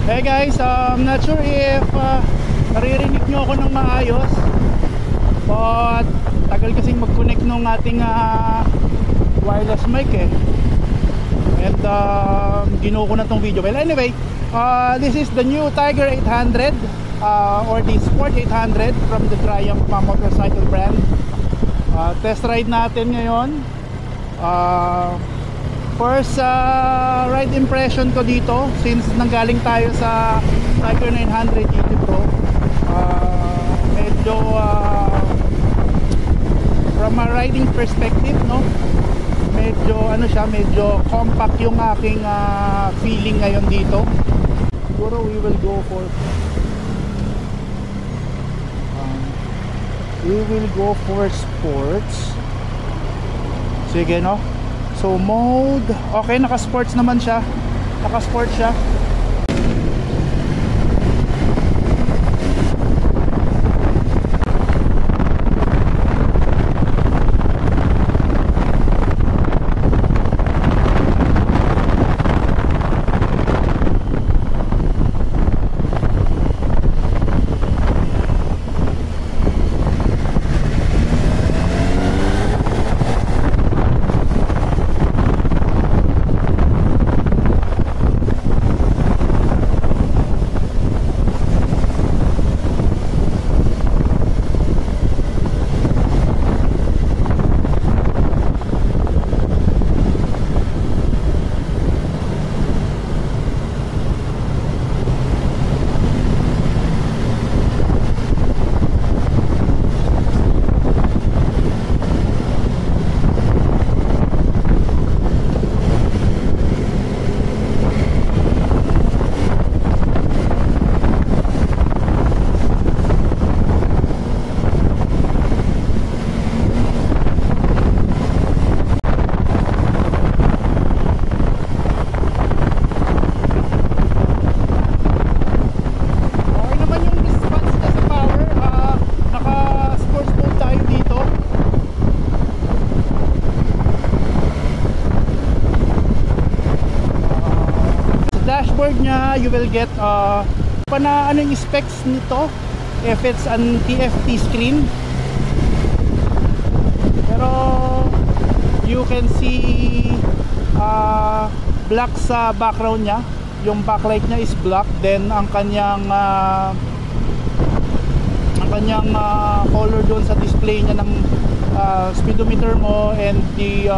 Hey guys, I'm not sure if naririnig nyo ako ng maayos, but tagal kasing mag-connect nung ating wireless mic eh. And ginuo ko na tong video. Well anyway, this is the new Tiger 800 or the Sport 800 from the Triumph motorcycle brand. Test ride natin ngayon. First ride impression ko dito, since nanggaling tayo sa Tiger 900 GT Pro, medyo from a riding perspective, no, medyo ano siya, medyo compact yung aking feeling ngayon dito. Siguro we will go for sports. Sige, no. So mode, okay, naka-sports naman siya. Naka-sports siya. Niya, you will get ano yung specs nito, if it's an TFT screen, pero you can see black sa background niya, yung backlight niya is black, then ang kanyang color doon sa display niya ng speedometer mo and the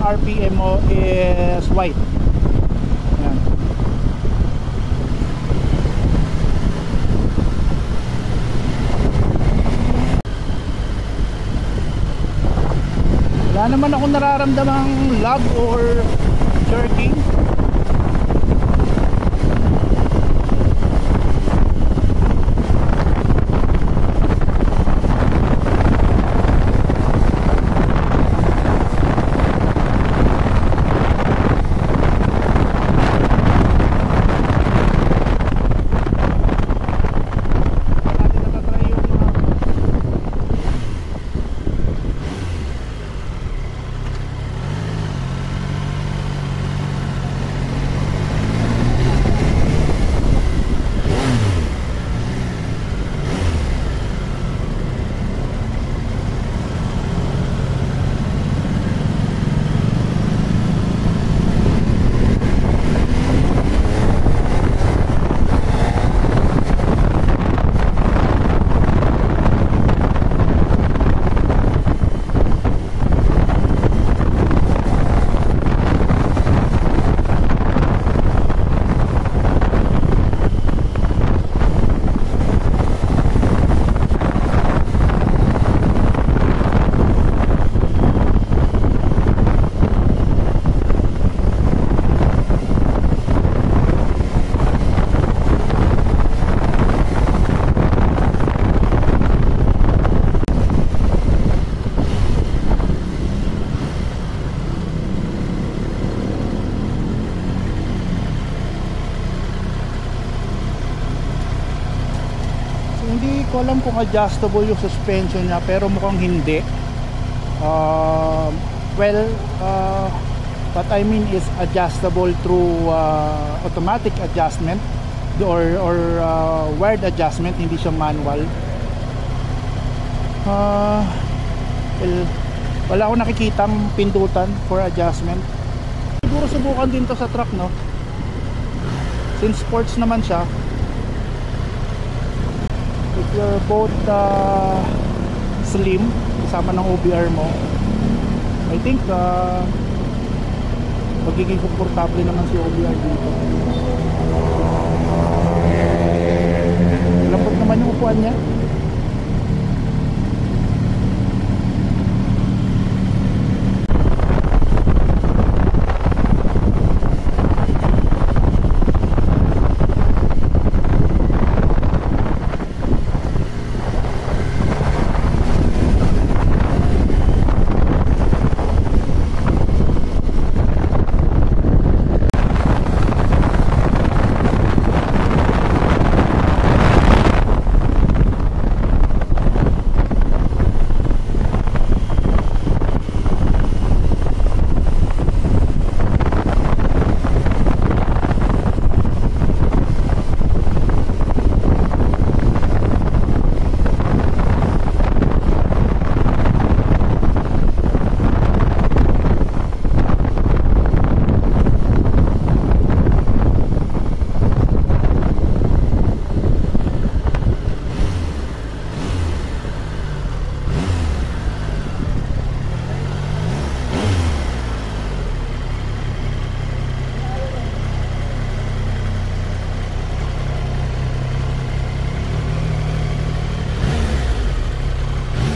RPM mo is white. Wala naman akong nararamdamang lag or jerking. Hindi ko alam kung adjustable yung suspension niya, pero mukhang hindi. What I mean is adjustable through automatic adjustment. wired adjustment, hindi siya manual. Wala akong nakikitang pindutan for adjustment. Siguro subukan din to sa truck, no? Since sports naman siya. If you're both slim, kasama ng OBR mo, I think magiging komportable naman si OBR dito. Lambot naman yung upuan niya.